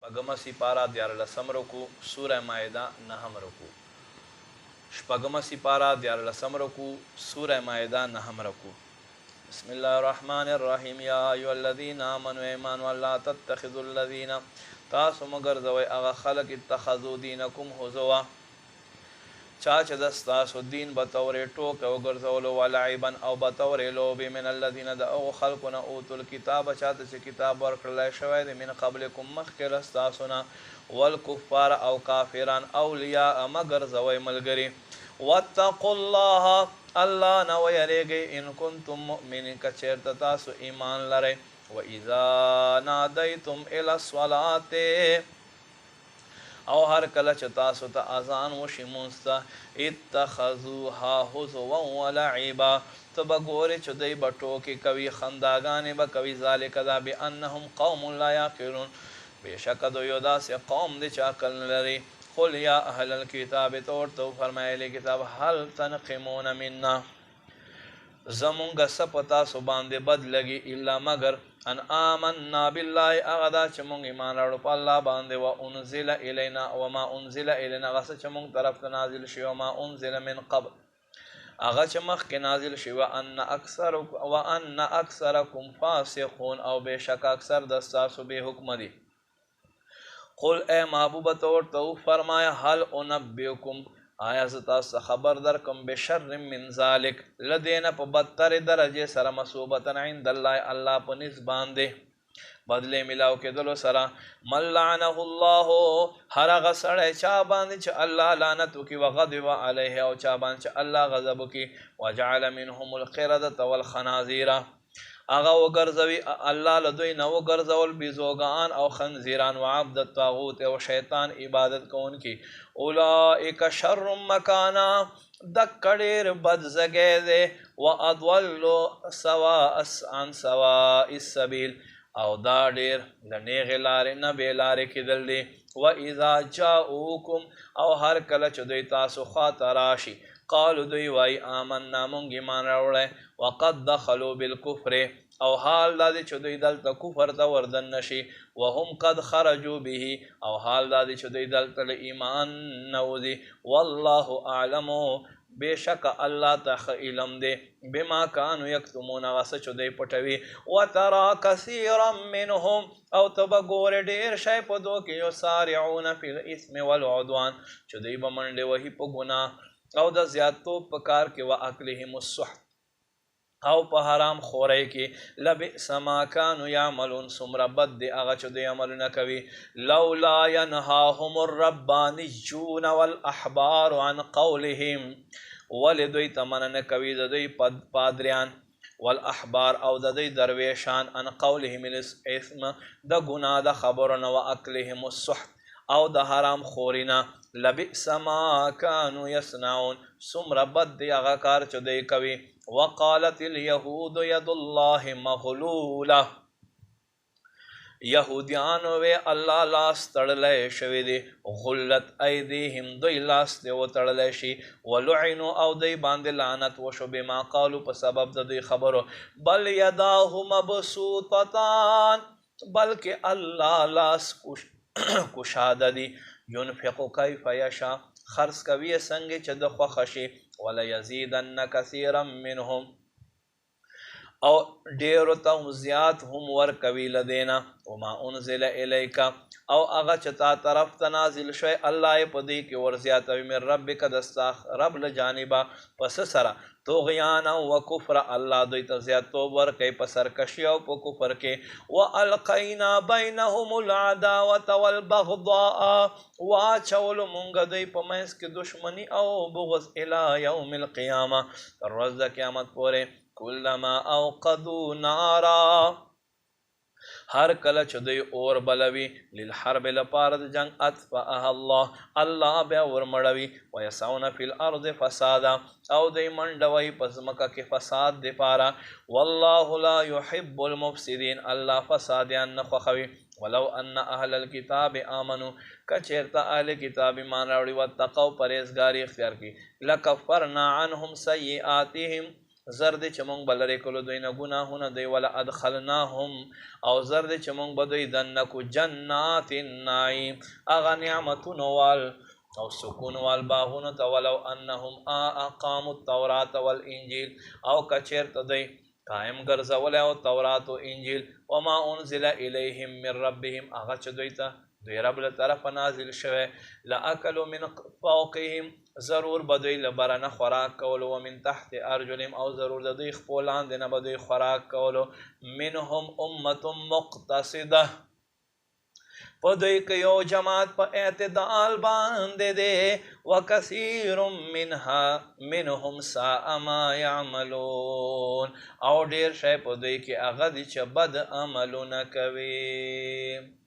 شپږمه سپاره 14 رکوع سوره مائده 9 رکوع شپږمه سپاره 14 رکوع سوره مائده 9 رکوع بسم الله الرحمن الرحیم یا ایها الذین آمنوا ایمان والله تتخذوا الذین تاسو مګرځوئ هغه خلک اتخذوا دینکم هزوا چا چې د ستاسو دین به طورې ټوکه وګرځولو ولعبا او به طورې لوبې من الذین د هغو خلکو نه اوتو الکتابه چاته چې کتاب ورکړلی شوی دی من قبلکم مخکې له ستاسو نه والکفار او کافران اولیاء مګرځوئ ملګري واتقوا الله الله نه ویریږئ ان کنتم مؤمنین که چېرته تاسو ایمان لرئ واذا نادیتم الی الصلاة او هر کله چې تاسو ته اذان وشي مونځ ته اتخذوها هزوا ولعبا ته به ګورې چې دوی به ټوکې کوي خنداګانې به کوي ذلک دا بانهم قوم لا یعقلون بېشکه دوی یو داسې قوم دی چې عقل نه لري قل یا اهل الکتاب ته ورته وفرمایلی کتاب هل تنقمون منا زمونږ څه په تاسو باندې بد لګي الا مگر ان آمنا بالله هغه دا چې مونږ ایمان راوړو په الله باندې و انزل الینا وما انزل الینا هغه څه چې مونږ طرف ته نازل شوي وما انزل من قبل هغه چې مخکې نازل شوي وان اکثرکم فاسقون او بېشکه اکثر د ستاسو بې حکمه دي قل اے محبوبه ته ورته وفرمایه هل انبئکم آیا زه تاسو خبر درکم بشر من ذلک له دې نه په بدترې درجې سره مثوبة عند الله الله په نس باندې بدلې میلاو کېدلو سره من لعنه الله هر هغه سړی چا باندې چې الله لعنت وکړي وغضب علیه او چا باندې چې الله غضب وکړي وجعل منهم القردة والخنازیر هغه وګرځوي الله له دوی نه وګرځول بیزوګان او خنزیران وعبد الطاغوت او شیطان عبادت کوونکي اولئک شر مکانا دک ډېر بد ځای دی واضل سواء عن سواء السبیل او دا ډېر د نیغې لارې نه بې لارې کېدل دي واذا جاءوکم او هر کله چې دوی تاسو خواته راشي قالو دوی وایي آمنا مونږ ایمان راوړی وقد دخلوا بالکفر او حال دا دی چې دوی دلته کفر ته وردن نشي وهم قد خرجوا به او حال دا دی چې دوی دلته له ایمان نه وځي والله اعلم بېشکه الله ته ښه علم دی بما کانو یکتمون هغه څه چې دوی پټوي وترى کثیرا منهم او ته به ګورې ډېر شی په دو کې یسارعون فی الاثم والعدوان چې دوی به منډې وهي په ګناه او د زیاتوب په کار کې واکلهم السحت او په حرام خورۍ کې لبئس ما کانوا یعملون څومره بد دی هغه چې دوی عملونه کوي لولا ینهاهم الربانیون والاحبار عن قولهم ولې دوی ته منع نه کوي د دوی پادریان والاحبار او د دوی درویشان عن قولهم الاثم د ګناه د خبرونه واکلهم السحت او د حرام خورینه لبئس ما کانوا یصنعون څومره بد دی هغه کار چې دوی کوي وقالت اليهود يد الله مغلوله یهودیانو وی الله لاس تړلی شوی دی غلت ایدیهم دوی لاس دی وتړلی شي ولعنو او دوی باندې لعنت وشو بما قالو په سبب د دوی خبرو بل یداه مبسوطتان بلکې الله لاس کشاده دی ينفق کیف یشاء خرڅ کوي څنګه چې د خوښه شي وليزيدن كثيرا منهم او ډیرو ته زیات هم ورکوي لدینا وما انزل الیک او هغه چې تا طرف ته نازل شوی الله یې په دې کې ورزیاتوي من ربک د ستا رب له جانبه پس سره طغیانا و کفر الله دوی ته زیاتوب ورکوي په سرکشي او په کفر کې والقینا بینهم العداوة والبغضاء واچولو مونږ دوی په منځ کې دشمني او بغض الی یوم القیامه تر ورځ د قیامت پورې کلما اوقدوا نارا هر کله چې دوی اور بلوي للحرب لپاره د جنگ اطفأها الله بیا ورمړوي ویسعون فی الارض فسادا او دوی منډوي په ځمکه کې فساد دپاره والله لا يحب المفسدین الله فسادیان نه خوښوي ولو ان اهل الكتاب آمنوا کچیرته اهل کتاب ایمان راوړي واتقوا پرهیزګاري اختیار کړي لکفرنا عنهم سیئاتهم زر دې چې مونږ به لرې کړو دوی نه ګناهونه دوی ولا ادخلناهم او زر دې چې مونږ به دوی دننه کړو جنات النعیم هغه نعمتونو وال او سکون وال باغونو ته ولو انهم اقاموا التوراة والانجیل او کچیرته دوی قائم ګرځولی او تورات او انجیل وما انزل الیهم من ربهم هغه چې دوی ته دوی رب له طرفه نازل شوی لاکلوا من فوقهم ضرور به دوی له بره نه خوراک کولو ومن تحت ارجلهم او ضرور د دوی خپو لاندې نه به دوی خوراک کولو منهم امة مقتصده په دوی کې یو جماعت په اعتدال باندې دی وکثیر منهم ساء ما یعملون او ډیر شی په دوی کې هغه دي چې بد عملونه کوي